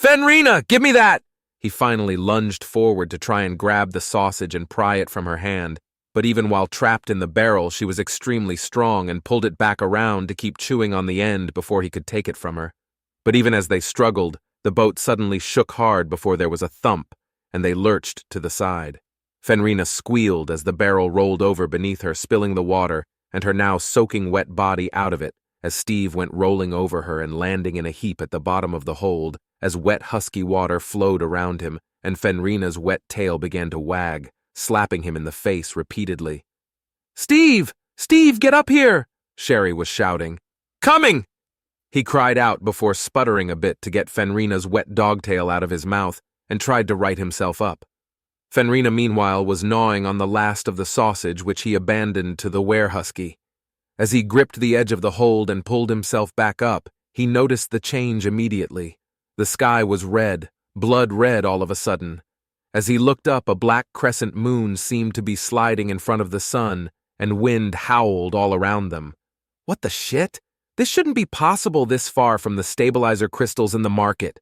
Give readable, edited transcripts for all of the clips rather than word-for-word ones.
"Fenrina, give me that!" He finally lunged forward to try and grab the sausage and pry it from her hand, but even while trapped in the barrel, she was extremely strong and pulled it back around to keep chewing on the end before he could take it from her. But even as they struggled, the boat suddenly shook hard before there was a thump, and they lurched to the side. Fenrina squealed as the barrel rolled over beneath her, spilling the water and her now soaking wet body out of it, as Steve went rolling over her and landing in a heap at the bottom of the hold, as wet husky water flowed around him and Fenrina's wet tail began to wag, slapping him in the face repeatedly. "Steve! Steve, get up here!" Sherry was shouting. "Coming!" He cried out before sputtering a bit to get Fenrina's wet dogtail out of his mouth and tried to right himself up. Fenrina, meanwhile, was gnawing on the last of the sausage which he abandoned to the werehusky. As he gripped the edge of the hold and pulled himself back up, he noticed the change immediately. The sky was red, blood red all of a sudden. As he looked up, a black crescent moon seemed to be sliding in front of the sun, and wind howled all around them. What the shit? This shouldn't be possible this far from the stabilizer crystals in the market.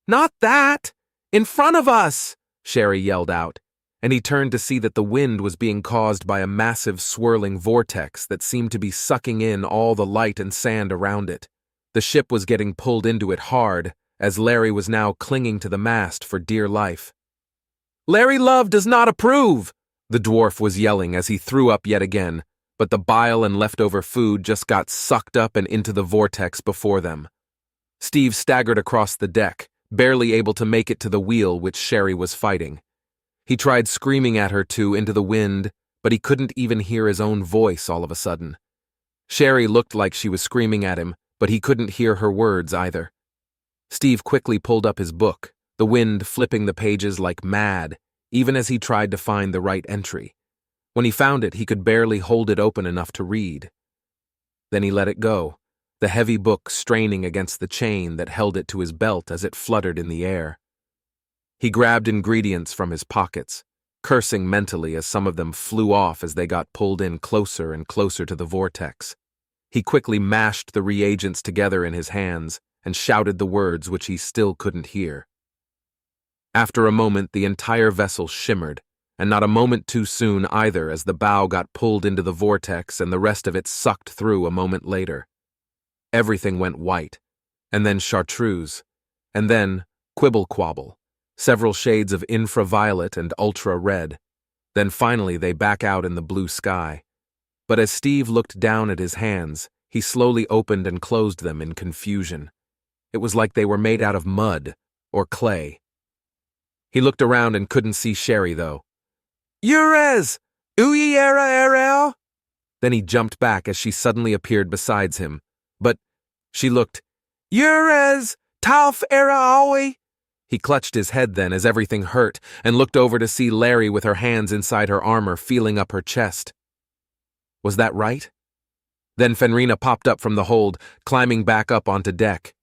"Not that! In front of us!" Sherry yelled out, and he turned to see that the wind was being caused by a massive swirling vortex that seemed to be sucking in all the light and sand around it. The ship was getting pulled into it hard, as Larry was now clinging to the mast for dear life. "Larry Love does not approve!" the dwarf was yelling as he threw up yet again, but the bile and leftover food just got sucked up and into the vortex before them. Steve staggered across the deck, barely able to make it to the wheel which Sherry was fighting. He tried screaming at her into the wind, but he couldn't even hear his own voice all of a sudden. Sherry looked like she was screaming at him, but he couldn't hear her words either. Steve quickly pulled up his book, the wind flipping the pages like mad, even as he tried to find the right entry. When he found it, he could barely hold it open enough to read. Then he let it go, the heavy book straining against the chain that held it to his belt as it fluttered in the air. He grabbed ingredients from his pockets, cursing mentally as some of them flew off as they got pulled in closer and closer to the vortex. He quickly mashed the reagents together in his hands and shouted the words which he still couldn't hear. After a moment, the entire vessel shimmered, and not a moment too soon either, as the bow got pulled into the vortex and the rest of it sucked through a moment later. Everything went white, and then chartreuse, and then quibble-quabble, several shades of infraviolet and ultra-red. Then finally they back out in the blue sky. But as Steve looked down at his hands, he slowly opened and closed them in confusion. It was like they were made out of mud or clay. He looked around and couldn't see Sherry, though. "Urez! Uyera erel?" Then he jumped back as she suddenly appeared beside him. But she looked, "Urez! Talf era awi?" He clutched his head then as everything hurt and looked over to see Larry with her hands inside her armor feeling up her chest. Was that right? Then Fenrina popped up from the hold, climbing back up onto deck.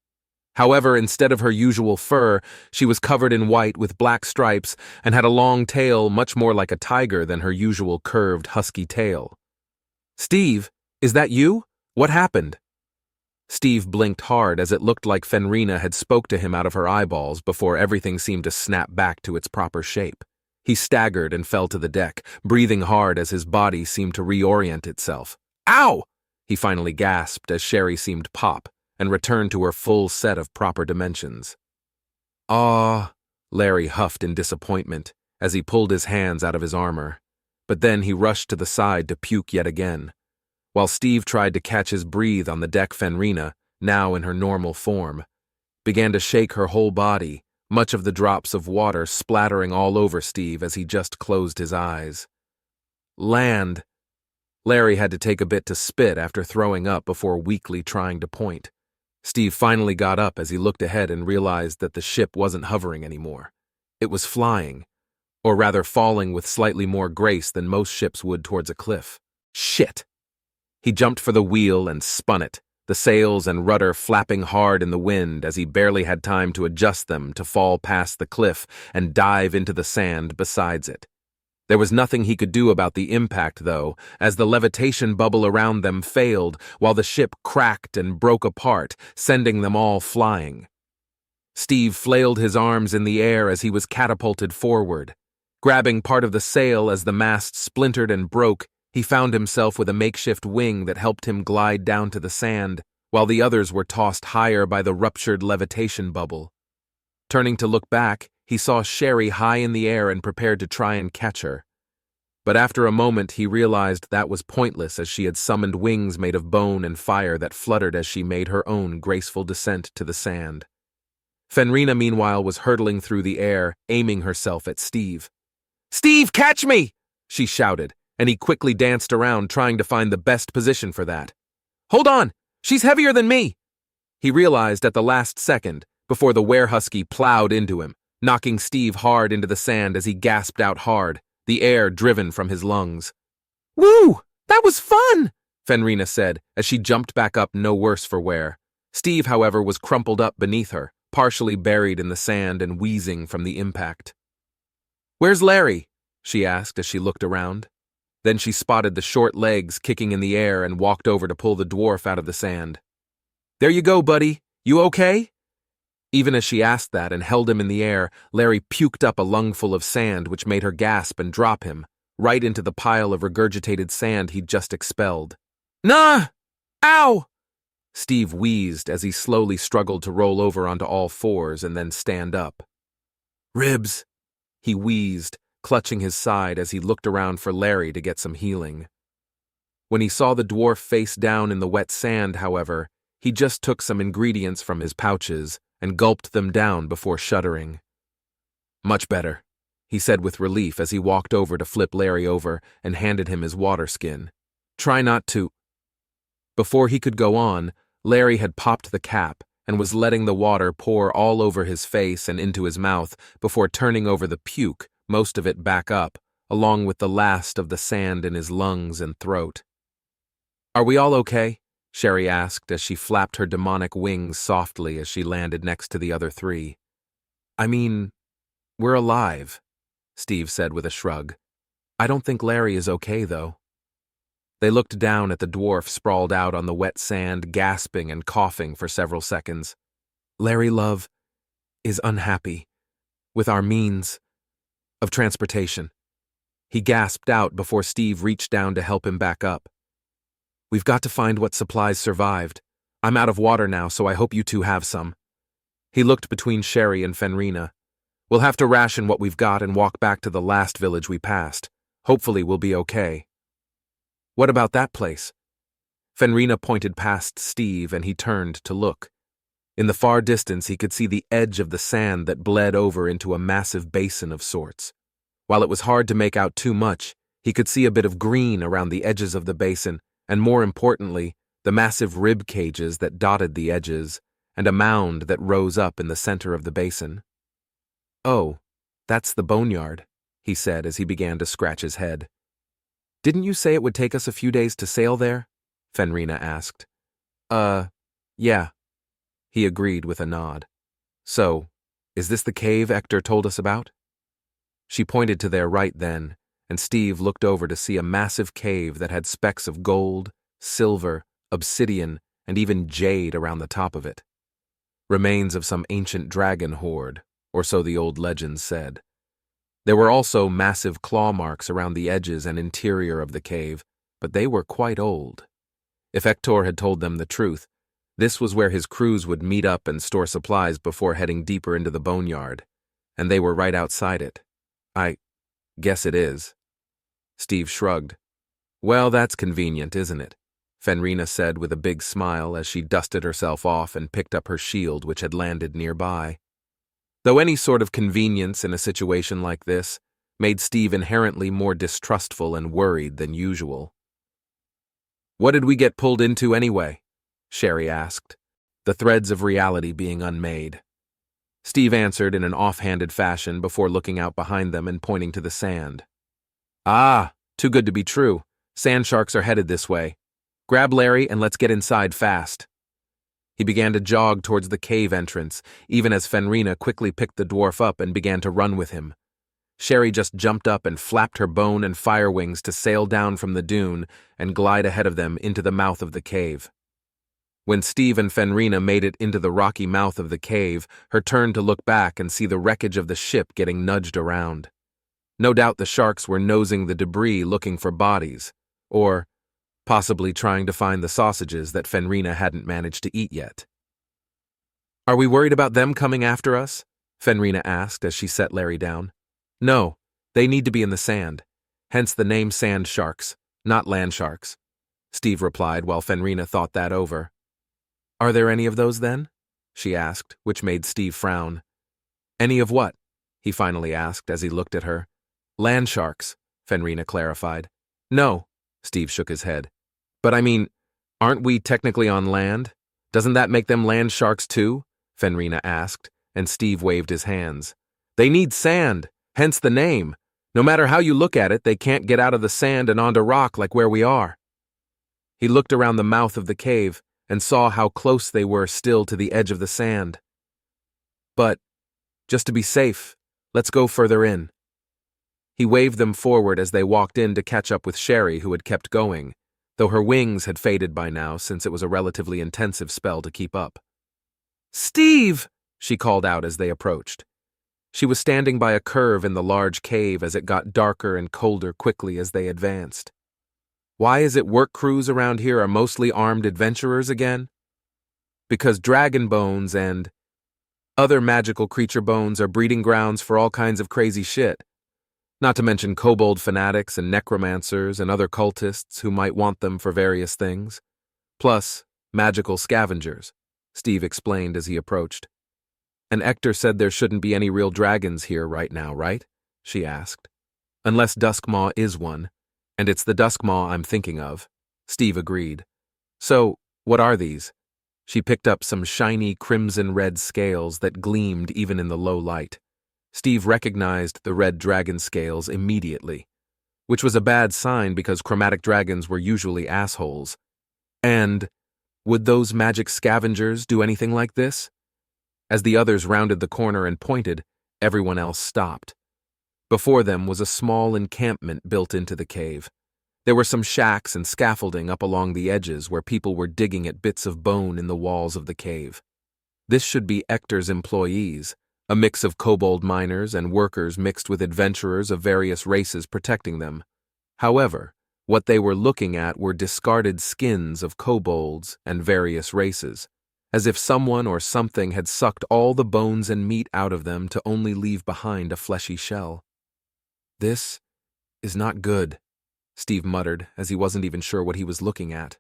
However, instead of her usual fur, she was covered in white with black stripes and had a long tail much more like a tiger than her usual curved, husky tail. "Steve, is that you? What happened?" Steve blinked hard as it looked like Fenrina had spoke to him out of her eyeballs before everything seemed to snap back to its proper shape. He staggered and fell to the deck, breathing hard as his body seemed to reorient itself. "Ow!" he finally gasped as Sherry seemed pop and returned to her full set of proper dimensions. "Aw," Larry huffed in disappointment as he pulled his hands out of his armor. But then he rushed to the side to puke yet again. While Steve tried to catch his breath on the deck, Fenrina, now in her normal form, began to shake her whole body, much of the drops of water splattering all over Steve as he just closed his eyes. "Land." Larry had to take a bit to spit after throwing up before weakly trying to point. Steve finally got up as he looked ahead and realized that the ship wasn't hovering anymore. It was flying, or rather falling with slightly more grace than most ships would towards a cliff. Shit! He jumped for the wheel and spun it, the sails and rudder flapping hard in the wind as he barely had time to adjust them to fall past the cliff and dive into the sand besides it. There was nothing he could do about the impact, though, as the levitation bubble around them failed while the ship cracked and broke apart, sending them all flying. Steve flailed his arms in the air as he was catapulted forward. Grabbing part of the sail as the mast splintered and broke, he found himself with a makeshift wing that helped him glide down to the sand, while the others were tossed higher by the ruptured levitation bubble. Turning to look back, he saw Sherry high in the air and prepared to try and catch her. But after a moment he realized that was pointless, as she had summoned wings made of bone and fire that fluttered as she made her own graceful descent to the sand. Fenrina, meanwhile, was hurtling through the air, aiming herself at Steve. "Steve, catch me!" she shouted, and he quickly danced around trying to find the best position for that. "Hold on! She's heavier than me!" He realized at the last second, before the werehusky plowed into him, knocking Steve hard into the sand as he gasped out hard, the air driven from his lungs. "Woo! That was fun!" Fenrina said, as she jumped back up no worse for wear. Steve, however, was crumpled up beneath her, partially buried in the sand and wheezing from the impact. "Where's Larry?" she asked as she looked around. Then she spotted the short legs kicking in the air and walked over to pull the dwarf out of the sand. "There you go, buddy. You okay?" Even as she asked that and held him in the air, Larry puked up a lungful of sand which made her gasp and drop him, right into the pile of regurgitated sand he'd just expelled. "Nah! Ow!" Steve wheezed as he slowly struggled to roll over onto all fours and then stand up. "Ribs," he wheezed, clutching his side as he looked around for Larry to get some healing. When he saw the dwarf face down in the wet sand, however, he just took some ingredients from his pouches and gulped them down before shuddering. "Much better," he said with relief as he walked over to flip Larry over and handed him his water skin. "Try not to—" Before he could go on, Larry had popped the cap and was letting the water pour all over his face and into his mouth before turning over the puke, most of it back up, along with the last of the sand in his lungs and throat. "Are we all okay?" Sherry asked as she flapped her demonic wings softly as she landed next to the other three. "I mean, we're alive," Steve said with a shrug. "I don't think Larry is okay, though." They looked down at the dwarf sprawled out on the wet sand, gasping and coughing for several seconds. "Larry, love, is unhappy with our means of transportation," he gasped out before Steve reached down to help him back up. "We've got to find what supplies survived. I'm out of water now, so I hope you two have some." He looked between Sherry and Fenrina. "We'll have to ration what we've got and walk back to the last village we passed. Hopefully we'll be okay." "What about that place?" Fenrina pointed past Steve and he turned to look. In the far distance he could see the edge of the sand that bled over into a massive basin of sorts. While it was hard to make out too much, he could see a bit of green around the edges of the basin, and more importantly, the massive rib cages that dotted the edges, and a mound that rose up in the center of the basin. "Oh, that's the boneyard," he said as he began to scratch his head. "Didn't you say it would take us a few days to sail there?" Fenrina asked. Yeah," he agreed with a nod. "So, is this the cave Ector told us about?" She pointed to their right then, and Steve looked over to see a massive cave that had specks of gold, silver, obsidian, and even jade around the top of it. Remains of some ancient dragon horde, or so the old legends said. There were also massive claw marks around the edges and interior of the cave, but they were quite old. If Ector had told them the truth, this was where his crews would meet up and store supplies before heading deeper into the boneyard, and they were right outside it. "I guess it is." Steve shrugged. "Well, that's convenient, isn't it?" Fenrina said with a big smile as she dusted herself off and picked up her shield which had landed nearby. Though any sort of convenience in a situation like this made Steve inherently more distrustful and worried than usual. "What did we get pulled into anyway?" Sherry asked, the threads of reality being unmade. Steve answered in an offhanded fashion before looking out behind them and pointing to the sand. "Ah, too good to be true. Sand sharks are headed this way. Grab Larry and let's get inside fast." He began to jog towards the cave entrance, even as Fenrina quickly picked the dwarf up and began to run with him. Sherry just jumped up and flapped her bone and fire wings to sail down from the dune and glide ahead of them into the mouth of the cave. When Steve and Fenrina made it into the rocky mouth of the cave, her turned to look back and see the wreckage of the ship getting nudged around. No doubt the sharks were nosing the debris looking for bodies, or possibly trying to find the sausages that Fenrina hadn't managed to eat yet. "Are we worried about them coming after us?" Fenrina asked as she set Larry down. "No, they need to be in the sand, hence the name sand sharks, not land sharks," Steve replied while Fenrina thought that over. "Are there any of those then?" she asked, which made Steve frown. "Any of what?" he finally asked as he looked at her. "Land sharks," Fenrina clarified. "No," Steve shook his head. "But I mean, aren't we technically on land? Doesn't that make them land sharks too?" Fenrina asked, and Steve waved his hands. "They need sand, hence the name. No matter how you look at it, they can't get out of the sand and onto rock like where we are." He looked around the mouth of the cave and saw how close they were still to the edge of the sand. "But, just to be safe, let's go further in." He waved them forward as they walked in to catch up with Sherry, who had kept going, though her wings had faded by now since it was a relatively intensive spell to keep up. "Steve!" she called out as they approached. She was standing by a curve in the large cave as it got darker and colder quickly as they advanced. "Why is it work crews around here are mostly armed adventurers again?" "Because dragon bones and other magical creature bones are breeding grounds for all kinds of crazy shit. Not to mention kobold fanatics and necromancers and other cultists who might want them for various things. Plus, magical scavengers," Steve explained as he approached. "And Ector said there shouldn't be any real dragons here right now, right?" she asked. "Unless Duskmaw is one, and it's the Duskmaw I'm thinking of," Steve agreed. "So, what are these?" She picked up some shiny crimson-red scales that gleamed even in the low light. Steve recognized the red dragon scales immediately, which was a bad sign because chromatic dragons were usually assholes. And would those magic scavengers do anything like this? As the others rounded the corner and pointed, everyone else stopped. Before them was a small encampment built into the cave. There were some shacks and scaffolding up along the edges where people were digging at bits of bone in the walls of the cave. This should be Ector's employees, a mix of kobold miners and workers mixed with adventurers of various races protecting them. However, what they were looking at were discarded skins of kobolds and various races, as if someone or something had sucked all the bones and meat out of them to only leave behind a fleshy shell. "This is not good," Steve muttered as he wasn't even sure what he was looking at.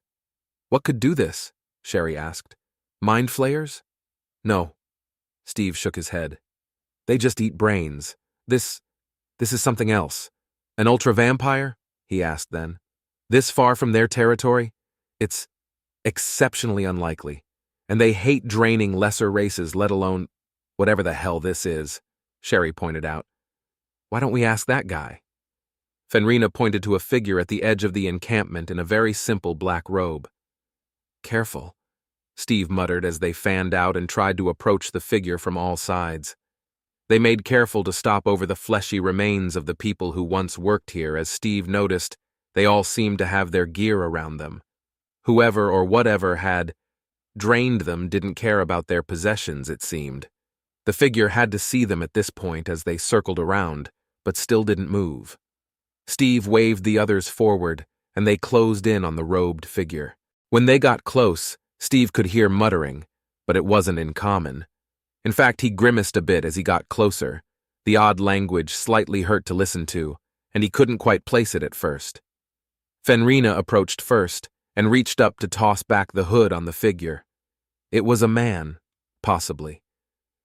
"What could do this?" Sherry asked. "Mind flayers?" "No." Steve shook his head. "They just eat brains. This is something else. An ultra-vampire?" he asked then. "This far from their territory? It's exceptionally unlikely. And they hate draining lesser races, let alone whatever the hell this is," Sherry pointed out. "Why don't we ask that guy?" Fenrina pointed to a figure at the edge of the encampment in a very simple black robe. "Careful," Steve muttered as they fanned out and tried to approach the figure from all sides. They made careful to stop over the fleshy remains of the people who once worked here, as Steve noticed they all seemed to have their gear around them. Whoever or whatever had drained them didn't care about their possessions, it seemed. The figure had to see them at this point as they circled around, but still didn't move. Steve waved the others forward, and they closed in on the robed figure. When they got close, Steve could hear muttering, but it wasn't in common. In fact, he grimaced a bit as he got closer. The odd language slightly hurt to listen to, and he couldn't quite place it at first. Fenrina approached first and reached up to toss back the hood on the figure. It was a man, possibly.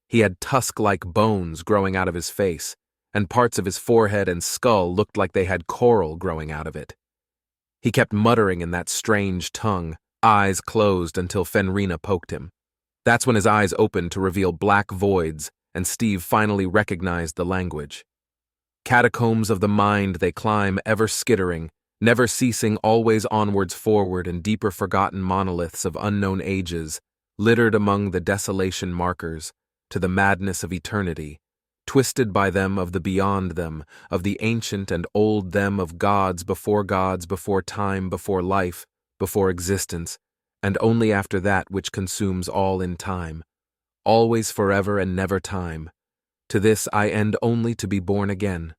He had tusk-like bones growing out of his face, and parts of his forehead and skull looked like they had coral growing out of it. He kept muttering in that strange tongue, eyes closed until Fenrina poked him. That's when his eyes opened to reveal black voids, and Steve finally recognized the language. Catacombs of the mind they climb, ever skittering, never ceasing, always onwards forward, and deeper forgotten monoliths of unknown ages, littered among the desolation markers, to the madness of eternity, twisted by them of the beyond them, of the ancient and old them of gods, before time, before life, before existence, and only after that which consumes all in time, always forever and never time. To this I end only to be born again."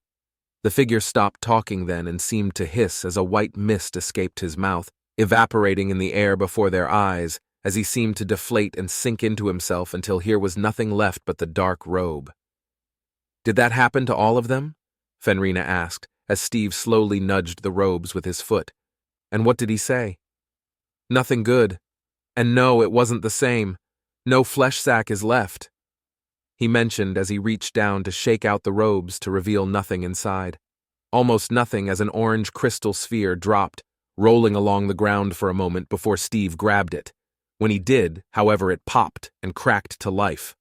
The figure stopped talking then and seemed to hiss as a white mist escaped his mouth, evaporating in the air before their eyes, as he seemed to deflate and sink into himself until here was nothing left but the dark robe. "Did that happen to all of them?" Fenrina asked, as Steve slowly nudged the robes with his foot. "And what did he say?" "Nothing good. And no, it wasn't the same. No flesh sack is left," he mentioned as he reached down to shake out the robes to reveal nothing inside. Almost nothing, as an orange crystal sphere dropped, rolling along the ground for a moment before Steve grabbed it. When he did, however, it popped and cracked to life.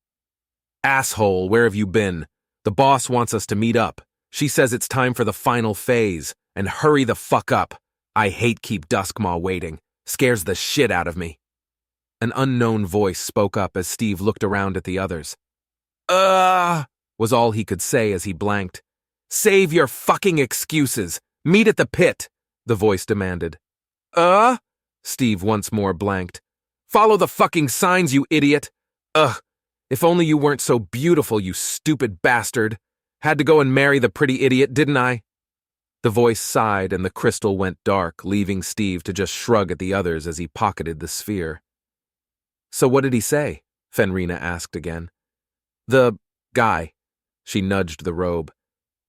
"Asshole, where have you been? The boss wants us to meet up. She says it's time for the final phase, and hurry the fuck up. I hate keep Duskmaw waiting. Scares the shit out of me." An unknown voice spoke up as Steve looked around at the others. Was all he could say as he blanked. "Save your fucking excuses. Meet at the pit," the voice demanded. Steve once more blanked. "Follow the fucking signs, you idiot. If only you weren't so beautiful, you stupid bastard. Had to go and marry the pretty idiot, didn't I?" The voice sighed and the crystal went dark, leaving Steve to just shrug at the others as he pocketed the sphere. "So what did he say?" Fenrina asked again. "The guy." She nudged the robe.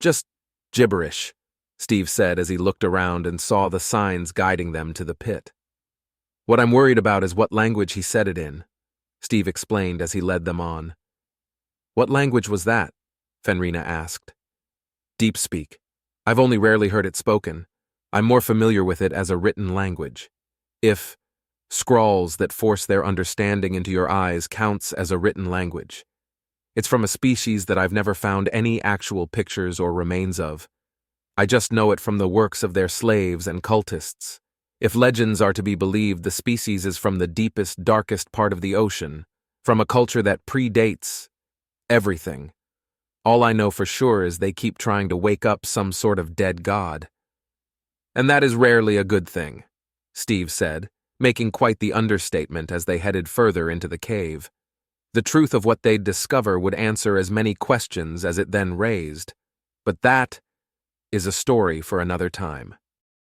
"Just gibberish," Steve said as he looked around and saw the signs guiding them to the pit. "What I'm worried about is what language he said it in," Steve explained as he led them on. "What language was that?" Fenrina asked. "Deep speak. I've only rarely heard it spoken. I'm more familiar with it as a written language. If scrawls that force their understanding into your eyes counts as a written language. It's from a species that I've never found any actual pictures or remains of. I just know it from the works of their slaves and cultists. If legends are to be believed, the species is from the deepest, darkest part of the ocean, from a culture that predates everything. All I know for sure is they keep trying to wake up some sort of dead god. And that is rarely a good thing," Steve said, making quite the understatement as they headed further into the cave. The truth of what they'd discover would answer as many questions as it then raised, but that is a story for another time.